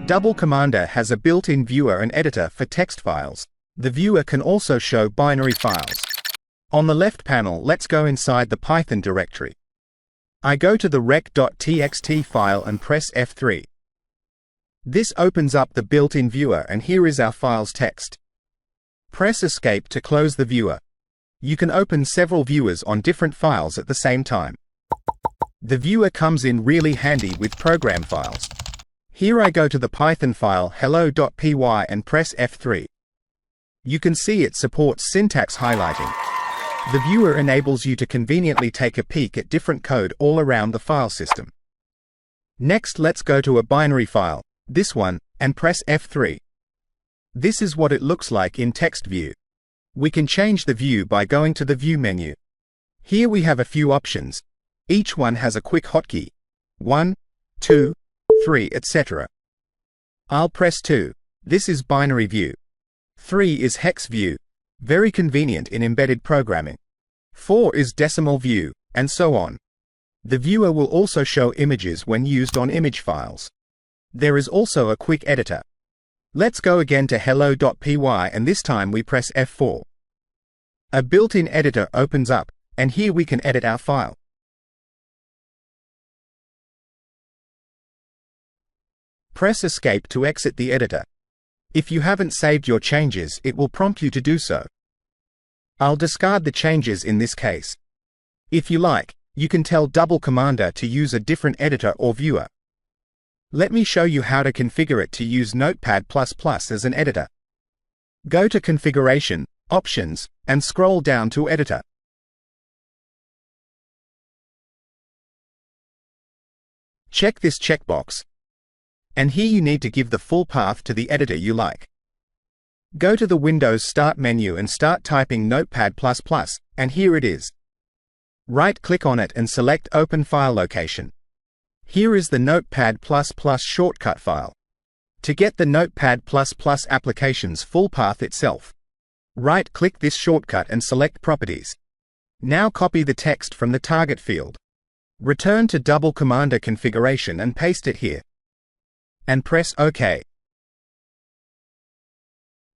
Double Commander has a built-in viewer and editor for text files. The viewer can also show binary files. On the left panel, let's go inside the Python directory. I go to the rec.txt file and press F3. This opens up the built-in viewer, and here is our file's text. Press Escape to close the viewer. You can open several viewers on different files at the same time. The viewer comes in really handy with program files. Here I go to the Python file hello.py and press F3. You can see it supports syntax highlighting. The viewer enables you to conveniently take a peek at different code all around the file system. Next, let's go to a binary file, this one, and press F3. This is what it looks like in text view. We can change the view by going to the View menu. Here we have a few options. Each one has a quick hotkey. 1, 2, 3, etc. I'll press 2. This is binary view. 3 is hex view, very convenient in embedded programming. 4 is decimal view, and so on. The viewer will also show images when used on image files. There is also a quick editor. Let's go again to hello.py, and this time we press F4. A built-in editor opens up, and here we can edit our file. Press Escape to exit the editor. If you haven't saved your changes, it will prompt you to do so. I'll discard the changes in this case. If you like, you can tell Double Commander to use a different editor or viewer. Let me show you how to configure it to use Notepad++ as an editor. Go to Configuration, Options, and scroll down to Editor. Check this checkbox. And here you need to give the full path to the editor you like. Go to the Windows Start menu and start typing Notepad++, and here it is. Right-click on it and select Open File Location. Here is the Notepad++ shortcut file. To get the Notepad++ application's full path itself, right-click this shortcut and select Properties. Now copy the text from the target field. Return to Double Commander configuration and paste it here. And press OK.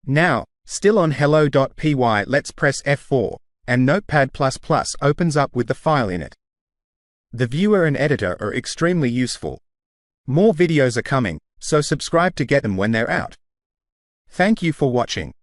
Now, still on hello.py, let's press F4, and Notepad++ opens up with the file in it. The viewer and editor are extremely useful. More videos are coming, so subscribe to get them when they're out. Thank you for watching.